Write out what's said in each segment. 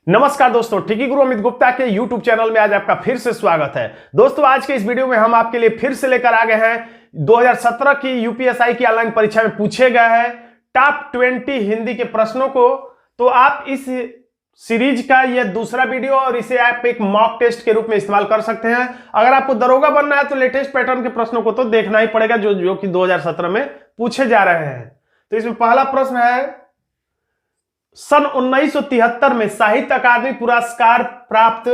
नमस्कार दोस्तों, टिकी गुरु अमित गुप्ता के YouTube चैनल में आज आपका फिर से स्वागत है। दोस्तों, आज के इस वीडियो में हम आपके लिए फिर से लेकर आ गए हैं 2017 की यूपीएसआई की ऑनलाइन परीक्षा में पूछे गए हैं टॉप 20 हिंदी के प्रश्नों को। तो आप इस सीरीज का यह दूसरा वीडियो और इसे आप एक मॉक टेस्ट के रूप में इस्तेमाल कर सकते हैं। अगर आपको दरोगा बनना है तो लेटेस्ट पैटर्न के प्रश्नों को तो देखना ही पड़ेगा जो कि 2017 में पूछे जा रहे हैं। तो इसमें पहला प्रश्न है, सन 1973 में साहित्य अकादमी पुरस्कार प्राप्त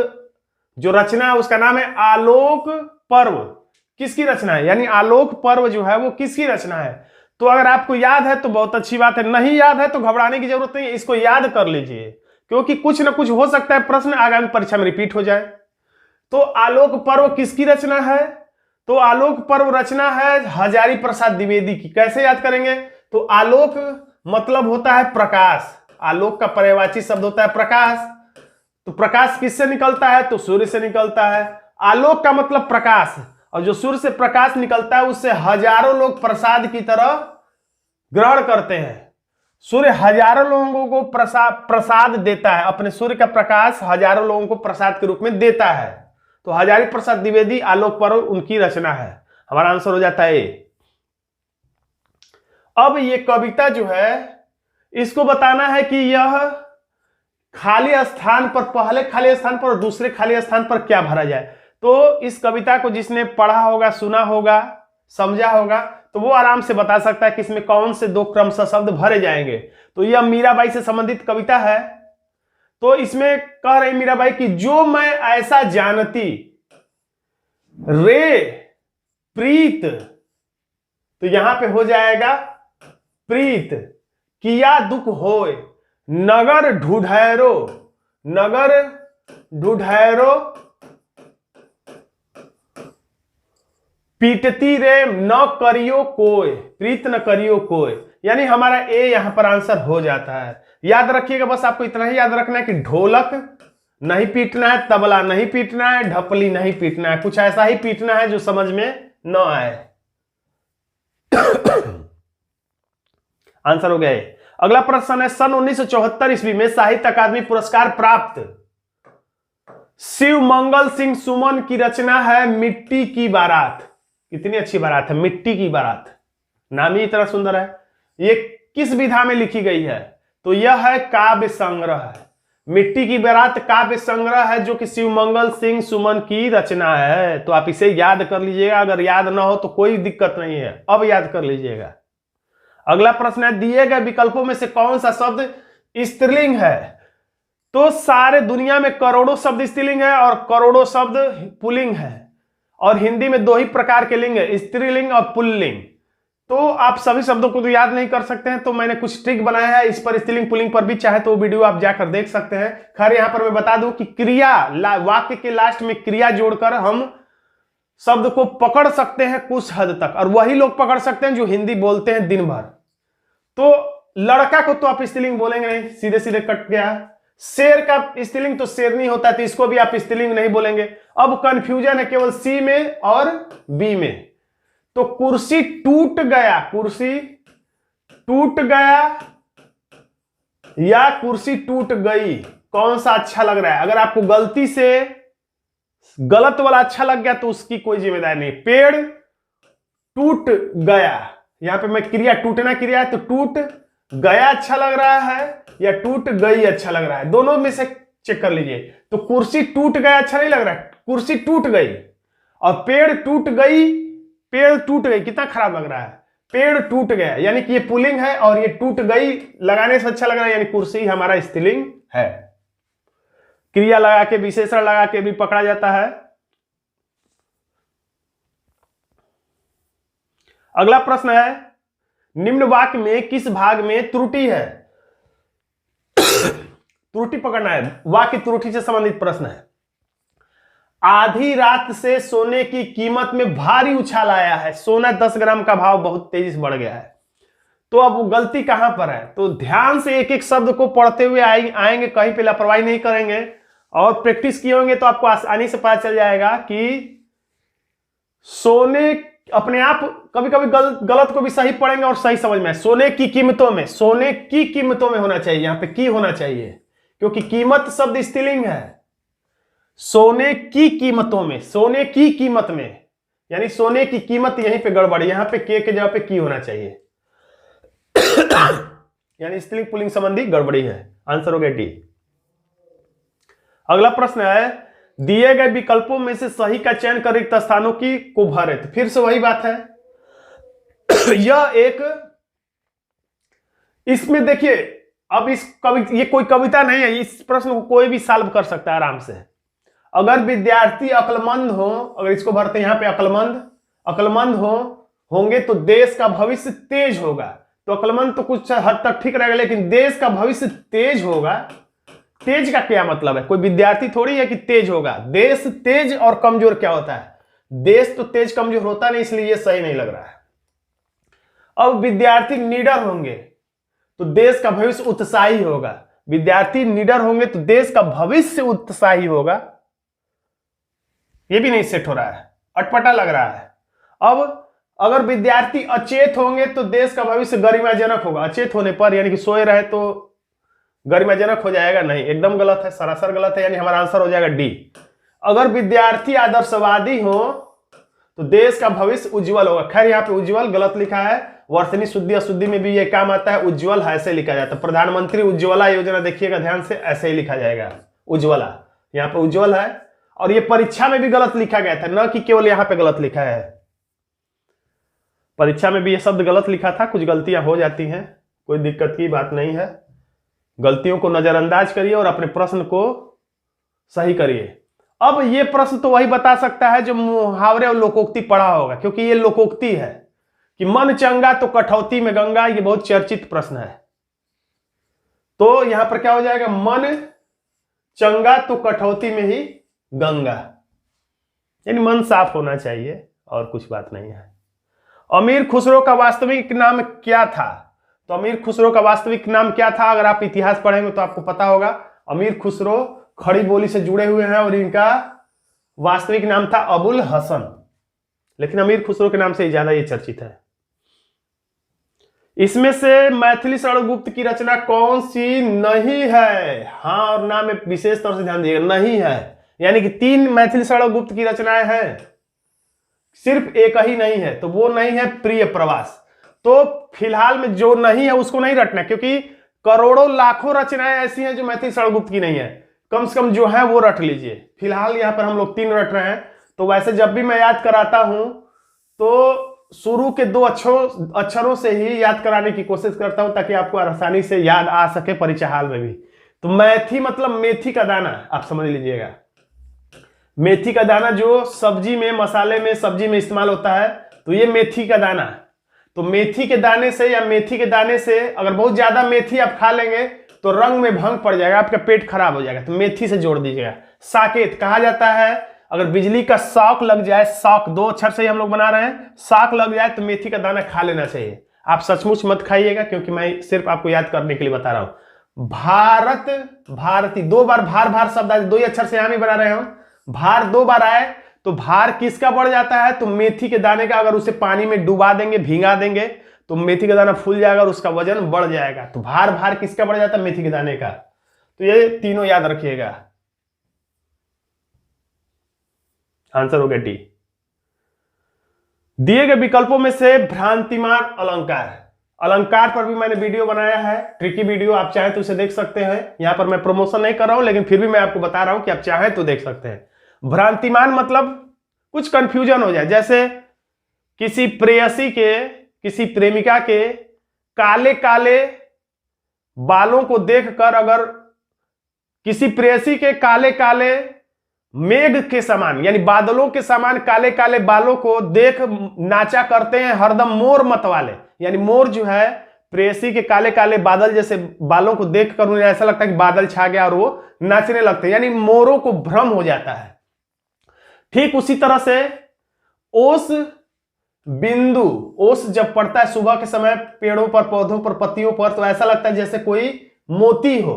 जो रचना है उसका नाम है आलोक पर्व। किसकी रचना है? यानी आलोक पर्व जो है वो किसकी रचना है? तो अगर आपको याद है तो बहुत अच्छी बात है, नहीं याद है तो घबराने की जरूरत नहीं है, इसको याद कर लीजिए क्योंकि कुछ ना कुछ हो सकता है प्रश्न आगामी परीक्षा में रिपीट हो जाए। तो आलोक पर्व किसकी रचना है? तो आलोक पर्व रचना है हजारी प्रसाद द्विवेदी की। कैसे याद करेंगे? तो आलोक मतलब होता है प्रकाश, आलोक का पर्यायवाची शब्द होता है प्रकाश। तो प्रकाश किससे निकलता है? तो सूर्य से निकलता है। आलोक का मतलब प्रकाश, और जो सूर्य से प्रकाश निकलता है उससे हजारों लोग प्रसाद की तरह ग्रहण करते हैं। सूर्य हजारों लोगों को प्रसाद देता है, अपने सूर्य का प्रकाश हजारों लोगों को प्रसाद के रूप में देता है। तो हजारी प्रसाद द्विवेदी आलोक पर्व उनकी रचना है। हमारा आंसर हो जाता है ए। अब ये कविता जो है इसको बताना है कि यह खाली स्थान पर, पहले खाली स्थान पर और दूसरे खाली स्थान पर क्या भरा जाए। तो इस कविता को जिसने पढ़ा होगा, सुना होगा, समझा होगा तो वो आराम से बता सकता है कि इसमें कौन से दो क्रमशः शब्द भरे जाएंगे। तो यह मीराबाई से संबंधित कविता है। तो इसमें कह रही मीराबाई कि जो मैं ऐसा जानती रे प्रीत, तो यहां पे हो जाएगा प्रीत, किया दुख होए नगर ढूढ़ैरो, नगर ढूढ़ैरो पीटती रे न करियो कोय, प्रीत न करियो कोय। यानी हमारा ए यहां पर आंसर हो जाता है। याद रखिएगा, बस आपको इतना ही याद रखना है कि ढोलक नहीं पीटना है, तबला नहीं पीटना है, ढपली नहीं पीटना है, कुछ ऐसा ही पीटना है जो समझ में न आए। आंसर हो गया है। अगला प्रश्न है, सन 1974 ईस्वी में साहित्य अकादमी पुरस्कार प्राप्त शिव मंगल सिंह सुमन की रचना है मिट्टी की बारात। कितनी अच्छी बारात है, मिट्टी की बारात, नाम ही इतना सुंदर है। ये किस विधा में लिखी गई है? तो यह है काव्य संग्रह। मिट्टी की बारात काव्य संग्रह है जो कि शिव मंगल सिंह सुमन की रचना है। तो आप इसे याद कर लीजिएगा, अगर याद ना हो तो कोई दिक्कत नहीं है, अब याद कर लीजिएगा। अगला प्रश्न है, दिए गए विकल्पों में से कौन सा शब्द स्त्रीलिंग है? तो सारे दुनिया में करोड़ों शब्द स्त्रीलिंग है और करोड़ों शब्द पुल्लिंग है, और हिंदी में दो ही प्रकार के लिंग है, स्त्रीलिंग और पुल्लिंग। तो आप सभी शब्दों को तो याद नहीं कर सकते हैं, तो मैंने कुछ ट्रिक बनाया है इस पर, स्त्रीलिंग पुल्लिंग पर भी, चाहे तो वो वीडियो आप जाकर देख सकते हैं। खैर यहां पर मैं बता दूं कि क्रिया, वाक्य के लास्ट में क्रिया जोड़कर हम शब्द को पकड़ सकते हैं कुछ हद तक, और वही लोग पकड़ सकते हैं जो हिंदी बोलते हैं दिन भर। तो लड़का को तो आप स्त्रीलिंग बोलेंगे नहीं, सीधे सीधे कट गया। शेर का स्त्रीलिंग तो शेरनी होता है, तो इसको भी आप स्त्रीलिंग नहीं बोलेंगे। अब कंफ्यूजन है केवल सी में और बी में। तो कुर्सी टूट गया, कुर्सी टूट गया या कुर्सी टूट गई, कौन सा अच्छा लग रहा है? अगर आपको गलती से गलत वाला अच्छा लग गया तो उसकी कोई जिम्मेदारी नहीं। पेड़ टूट गया, यहां पे मैं क्रिया टूटना क्रिया है, तो टूट गया अच्छा लग रहा है या टूट गई अच्छा लग रहा है? दोनों में से चेक कर लीजिए। तो कुर्सी टूट गया अच्छा नहीं लग रहा है, कुर्सी टूट गई। और पेड़ टूट गई, पेड़ टूट गई कितना खराब लग रहा है, पेड़ टूट गया, यानी कि ये पुल्लिंग है, और ये टूट गई लगाने से अच्छा लग रहा है, यानी कुर्सी हमारा स्त्रीलिंग है। क्रिया लगा के, विशेषण लगा के भी पकड़ा जाता है। अगला प्रश्न है, निम्न वाक्य में किस भाग में त्रुटि है? त्रुटि पकड़ना है, वाक्य त्रुटि से संबंधित प्रश्न है। आधी रात से सोने की कीमत में भारी उछाल आया है, सोना 10 ग्राम का भाव बहुत तेजी से बढ़ गया है। तो अब वो गलती कहां पर है? तो ध्यान से एक एक शब्द को पढ़ते हुए आएंगे, कहीं पे लापरवाही नहीं करेंगे और प्रैक्टिस किए होंगे तो आपको आसानी से पता चल जाएगा कि सोने अपने आप कभी कभी गलत को भी सही पढ़ेंगे और सही समझ में। सोने की कीमतों में, सोने की कीमतों में होना चाहिए, यहां पे की होना चाहिए क्योंकि कीमत शब्द स्त्रीलिंग है। सोने की कीमतों में, सोने की कीमत में, यानी सोने की कीमत यहीं पे गड़बड़, यहां पे के जगह पे की होना चाहिए यानी स्त्रीलिंग पुल्लिंग संबंधी गड़बड़ी है। आंसर हो गया डी। अगला प्रश्न है, दिए गए विकल्पों में से सही का चयन कर रिक्त स्थानों की को भरे। तो फिर से वही बात है यह एक, इसमें देखिए, अब ये कोई कविता नहीं है, इस प्रश्न को कोई भी सॉल्व कर सकता है आराम से। अगर विद्यार्थी अक्लमंद हो, अगर इसको भरते हैं यहां पे अक्लमंद होंगे तो देश का भविष्य तेज होगा। तो अक्लमंद तो कुछ हद तक ठीक रहेगा, लेकिन देश का भविष्य तेज होगा, तेज का क्या मतलब है? कोई विद्यार्थी थोड़ी है कि तेज होगा। देश तेज और कमजोर क्या होता है? देश तो तेज कमजोर होता नहीं, इसलिए ये सही नहीं लग रहा है। अब विद्यार्थी निडर होंगे तो देश का भविष्य उत्साही होगा। विद्यार्थी निडर होंगे तो देश का भविष्य उत्साही होगा, ये भी नहीं सेट हो रहा है, अटपटा लग रहा है। अब अगर विद्यार्थी अचेत होंगे तो देश का भविष्य गरिमाजनक होगा। अचेत होने पर यानी कि सोए रहे तो गरिमाजनक हो जाएगा, नहीं, एकदम गलत है, सरासर गलत है, यानी हमारा आंसर हो जाएगा डी। अगर विद्यार्थी आदर्शवादी हो तो देश का भविष्य उज्जवल होगा। खैर यहाँ पे उज्जवल गलत लिखा है, वर्तनी शुद्धि अशुद्धि में भी ये काम आता है, उज्जवल ऐसे लिखा जाता है। प्रधानमंत्री उज्ज्वला योजना देखिएगा ध्यान से, ऐसे ही लिखा जाएगा उज्ज्वला, यहाँ पे उज्जवल है। और ये परीक्षा में भी गलत लिखा गया था, न कि केवल यहां पे गलत लिखा है, परीक्षा में भी ये शब्द गलत लिखा था। कुछ गलतियां हो जाती हैं, कोई दिक्कत की बात नहीं है, गलतियों को नजरअंदाज करिए और अपने प्रश्न को सही करिए। अब ये प्रश्न तो वही बता सकता है जो मुहावरे और लोकोक्ति पढ़ा होगा, क्योंकि ये लोकोक्ति है कि मन चंगा तो कठौती में गंगा, ये बहुत चर्चित प्रश्न है। तो यहां पर क्या हो जाएगा, मन चंगा तो कठौती में ही गंगा, यानी मन साफ होना चाहिए और कुछ बात नहीं है। अमीर खुसरो का वास्तविक नाम क्या था? तो अमीर खुसरो का वास्तविक नाम क्या था? अगर आप इतिहास पढ़ेंगे तो आपको पता होगा। अमीर खुसरो खड़ी बोली से जुड़े हुए हैं और इनका वास्तविक नाम था अबुल हसन, लेकिन अमीर खुसरो के नाम से ज्यादा ये चर्चित है। इसमें से मैथिली शरणगुप्त की रचना कौन सी नहीं है? हाँ और ना में विशेष तौर से ध्यान दीजिएगा, नहीं है, यानी कि 3 मैथिली शरणगुप्त की रचनाएं हैं, सिर्फ एक ही नहीं है, तो वो नहीं है प्रिय प्रवास। तो फिलहाल में जो नहीं है उसको नहीं रटना, क्योंकि करोड़ों लाखों रचनाएं ऐसी हैं जो मैथिली शरणगुप्त की नहीं है, कम से कम जो है वो रट लीजिए। फिलहाल यहां पर हम लोग 3 रट रहे हैं। तो वैसे जब भी मैं याद कराता हूं तो शुरू के 2 अक्षरों से ही याद कराने की कोशिश करता हूं, ताकि आपको आसानी से याद आ सके परीक्षा हाल में भी। तो मैथी मतलब मेथी का दाना, आप समझ लीजिएगा। मेथी का दाना जो सब्जी में, मसाले में, सब्जी में इस्तेमाल होता है, तो ये मेथी का दाना। तो मेथी के दाने से या मेथी के दाने से अगर बहुत ज्यादा मेथी आप खा लेंगे तो रंग में भंग पड़ जाएगा, आपका पेट खराब हो जाएगा, तो मेथी से जोड़ दीजिएगा। साकेत कहा जाता है, अगर बिजली का शॉक लग जाए, शॉक 2 अक्षर से ही हम लोग बना रहे हैं, शॉक लग जाए तो मेथी का दाना खा लेना चाहिए। आप सचमुच मत खाइएगा, क्योंकि मैं सिर्फ आपको याद करने के लिए बता रहा हूं। भारत, भारती, 2 बार भार शब्द आए, 2 ही अक्षर से यहां भी बना रहे हम। भार 2 बार आए तो भार किसका बढ़ जाता है? तो मेथी के दाने का। अगर उसे पानी में डुबा देंगे, भिंगा देंगे, तो मेथी का दाना फूल जाएगा और उसका वजन बढ़ जाएगा। तो भार किसका बढ़ जाता है? मेथी के दाने का। तो ये तीनों याद रखिएगा। आंसर हो गया डी। दिए गए विकल्पों में से भ्रांतिमान अलंकार, अलंकार पर भी मैंने वीडियो बनाया है, ट्रिकी वीडियो, आप चाहें तो उसे देख सकते हैं। यहां पर मैं प्रमोशन नहीं कर रहा हूं, लेकिन फिर भी मैं आपको बता रहा हूं कि आप चाहें तो देख सकते हैं। भ्रांतिमान मतलब कुछ कंफ्यूजन हो जाए, जैसे किसी प्रेयसी के, किसी प्रेमिका के काले काले बालों को देखकर, अगर किसी प्रेयसी के काले काले मेघ के समान यानी बादलों के समान काले काले बालों को देख नाचा करते हैं हरदम मोर मत वाले, यानी मोर जो है प्रेयसी के काले काले बादल जैसे बालों को देखकर उन्हें ऐसा लगता है कि बादल छा गया और वो नाचने लगते हैं, यानी मोरों को भ्रम हो जाता है। ठीक उसी तरह से ओस बिंदु, ओस जब पड़ता है सुबह के समय पेड़ों पर, पौधों पर, पत्तियों पर, तो ऐसा लगता है जैसे कोई मोती हो।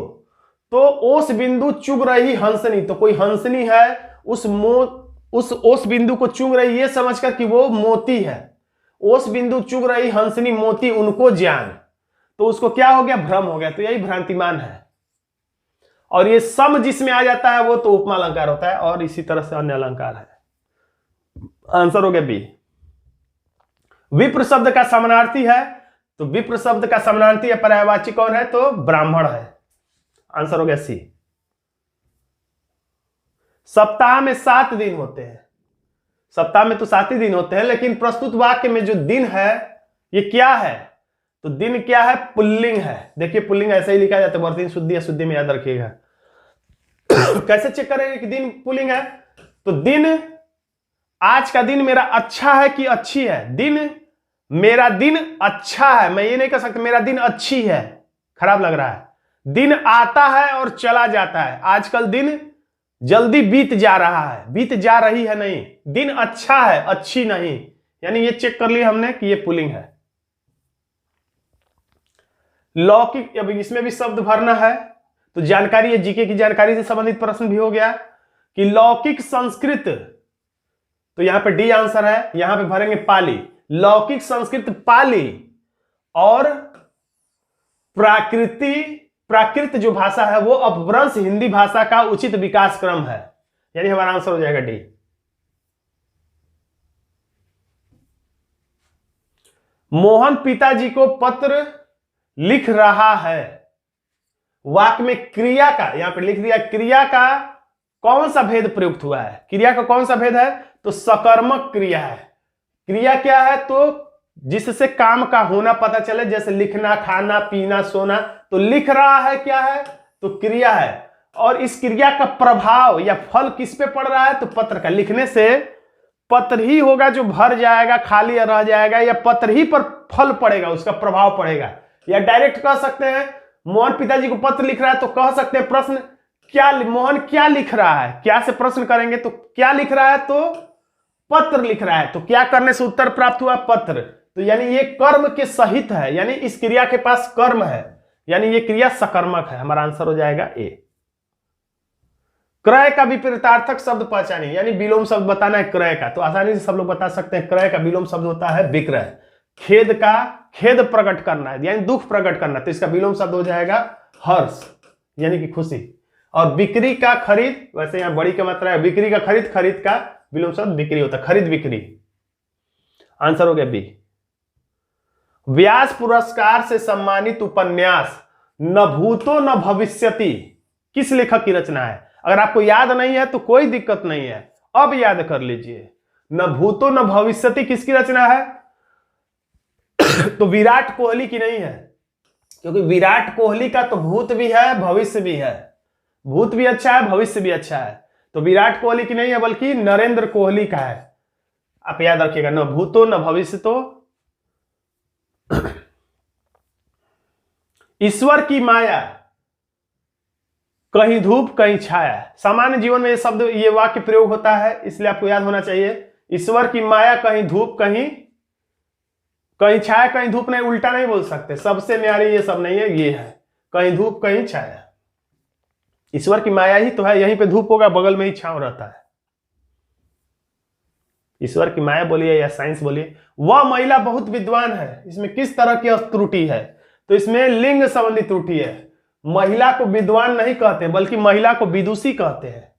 तो ओस बिंदु चुग रही हंसनी, तो कोई हंसनी है, उस ओस बिंदु को चुग रही ये समझकर कि वो मोती है। ओस बिंदु चुग रही हंसनी मोती उनको ज्ञान, तो उसको क्या हो गया? भ्रम हो गया। तो यही भ्रांतिमान है। और ये सम जिसमें आ जाता है वो तो उपमा अलंकार होता है, और इसी तरह से अन्य अलंकार है। आंसर हो गया बी। विप्र शब्द का समानार्थी है, तो विप्र शब्द का समानार्थी या पर्यायवाची कौन है, तो ब्राह्मण है। आंसर हो गया सी। सप्ताह में 7 दिन होते हैं, सप्ताह में तो 7 ही दिन होते हैं, लेकिन प्रस्तुत वाक्य में जो दिन है ये क्या है, तो दिन क्या है, पुल्लिंग है। देखिए पुल्लिंग ऐसे ही लिखा जाता है, वर्तनी शुद्धि या शुद्धि में याद रखिएगा। कैसे चेक करेंगे कि दिन पुल्लिंग है, तो दिन, आज का दिन मेरा अच्छा है कि अच्छी है, दिन मेरा दिन अच्छा है, मैं ये नहीं कह सकता मेरा दिन अच्छी है, खराब लग रहा है। दिन आता है और चला जाता है, आजकल दिन जल्दी बीत जा रहा है, बीत जा रही है नहीं, दिन अच्छा है अच्छी नहीं, यानी ये चेक कर लिया हमने कि ये पुल्लिंग है। लौकिक, अब इसमें भी शब्द भरना है, तो जानकारी, ये जीके की जानकारी से संबंधित प्रश्न भी हो गया कि लौकिक संस्कृत, तो यहां पे डी आंसर है, यहां पे भरेंगे पाली। लौकिक संस्कृत पाली और प्राकृत जो भाषा है वो अपभ्रंश हिंदी भाषा का उचित विकास क्रम है, यानी हमारा आंसर हो जाएगा डी। मोहन पिताजी को पत्र लिख रहा है, वाक्य में क्रिया का, यहां पे लिख दिया, क्रिया का कौन सा भेद प्रयुक्त हुआ है, क्रिया का कौन सा भेद है, तो सकर्मक क्रिया है। क्रिया क्या है, तो जिससे काम का होना पता चले, जैसे लिखना, खाना, पीना, सोना, तो लिख रहा है क्या है, तो क्रिया है। और इस क्रिया का प्रभाव या फल किस पे पड़ रहा है, तो पत्र का। लिखने से पत्र ही होगा जो भर जाएगा, खाली रह जाएगा, या पत्र ही पर फल पड़ेगा, उसका प्रभाव पड़ेगा। या डायरेक्ट कह सकते हैं मोहन पिताजी को पत्र लिख रहा है, तो कह सकते हैं प्रश्न क्या, मोहन क्या लिख रहा है, क्या से प्रश्न करेंगे, तो क्या लिख रहा है, तो पत्र लिख रहा है, तो क्या करने से उत्तर प्राप्त हुआ, पत्र, तो यानी ये कर्म के सहित है, यानी इस क्रिया के पास कर्म है, यानी ये क्रिया सकर्मक है। हमारा आंसर हो जाएगा ए। क्रय का विपरीतार्थक शब्द पहचानिए, यानी विलोम शब्द बताना है क्रय का, तो आसानी से सब लोग बता सकते हैं क्रय का विलोम शब्द होता है विक्रय। खेद का, खेद प्रकट करना है यानी दुख प्रकट करना, तो इसका विलोम शब्द हो जाएगा हर्ष, यानी कि खुशी। और बिक्री का खरीद, वैसे यहां बड़ी का मात्रा है, बिक्री का खरीद, खरीद का विलोम शब्द बिक्री होता है, खरीद बिक्री। आंसर हो गया बी। व्यास पुरस्कार से सम्मानित उपन्यास न भूतो न भविष्यति किस लेखक की रचना है। अगर आपको याद नहीं है तो कोई दिक्कत नहीं है, अब याद कर लीजिए। न भूतो न भविष्यति किसकी रचना है, तो विराट कोहली की नहीं है, क्योंकि विराट कोहली का तो भूत भी है भविष्य भी है, भूत भी अच्छा है भविष्य भी अच्छा है, तो विराट कोहली की नहीं है बल्कि नरेंद्र कोहली का है। आप याद रखिएगा, न भूतो न भविष्य तो। ईश्वर की माया कहीं धूप कहीं छाया, सामान्य जीवन में ये शब्द, ये वाक्य प्रयोग होता है, इसलिए आपको याद होना चाहिए। ईश्वर की माया कहीं धूप कहीं छाया, कहीं धूप नहीं, उल्टा नहीं बोल सकते, सबसे न्यारी ये सब नहीं है, ये है कहीं धूप कहीं छाया। ईश्वर की माया ही तो है, यहीं पे धूप होगा बगल में ही छांव रहता है। ईश्वर की माया बोलिए या साइंस बोलिए। वह महिला बहुत विद्वान है, इसमें किस तरह की त्रुटि है, तो इसमें लिंग संबंधी त्रुटि है। महिला को विद्वान नहीं कहते बल्कि महिला को विदुषी कहते हैं।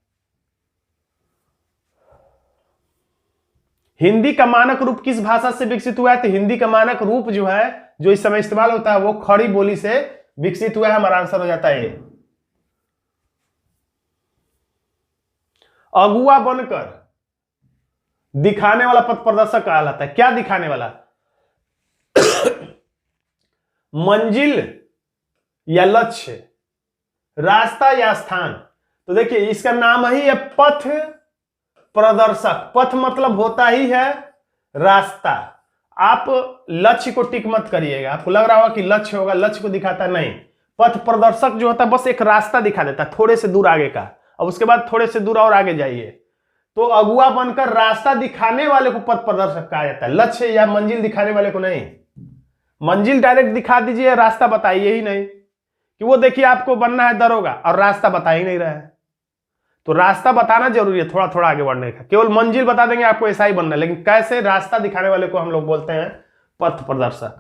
हिंदी का मानक रूप किस भाषा से विकसित हुआ है, तो हिंदी का मानक रूप जो है, जो इस समय इस्तेमाल होता है, वो खड़ी बोली से विकसित हुआ है। हमारा आंसर हो जाता है। अगुआ बनकर दिखाने वाला पथ प्रदर्शक कहलाता है। क्या दिखाने वाला, मंजिल या लक्ष्य, रास्ता या स्थान, तो देखिए इसका नाम ही है पथ प्रदर्शक। पथ मतलब होता ही है रास्ता। आप लक्ष्य को टिक मत करिएगा, आपको लग रहा होगा कि लक्ष्य होगा, लक्ष्य को दिखाता नहीं। पथ प्रदर्शक जो होता है बस एक रास्ता दिखा देता है थोड़े से दूर आगे का, और उसके बाद थोड़े से दूर और आगे जाइए, तो अगुआ बनकर रास्ता दिखाने वाले को पथ प्रदर्शक कहा जाता है, लक्ष्य या मंजिल दिखाने वाले को नहीं। मंजिल डायरेक्ट दिखा दीजिए, रास्ता बताइए ही नहीं, कि वो देखिए आपको बनना है दरोगा और रास्ता बता ही नहीं रहा है, तो रास्ता बताना जरूरी है थोड़ा थोड़ा आगे बढ़ने का। केवल मंजिल बता देंगे आपको ऐसा ही बनना है, लेकिन कैसे, रास्ता दिखाने वाले को हम लोग बोलते हैं पथ प्रदर्शक।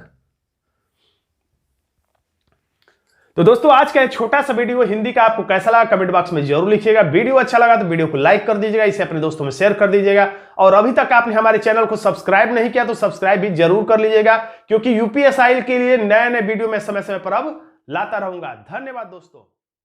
तो दोस्तों आज का छोटा सा वीडियो हिंदी का आपको कैसा लगा कमेंट बॉक्स में जरूर लिखिएगा। वीडियो अच्छा लगा तो वीडियो को लाइक कर दीजिएगा, इसे अपने दोस्तों में शेयर कर दीजिएगा और अभी तक आपने हमारे चैनल को सब्सक्राइब नहीं किया तो सब्सक्राइब भी जरूर कर लीजिएगा, क्योंकि यूपीएसआई के लिए नए नए वीडियो में समय समय पर अब लाता रहूंगा। धन्यवाद दोस्तों।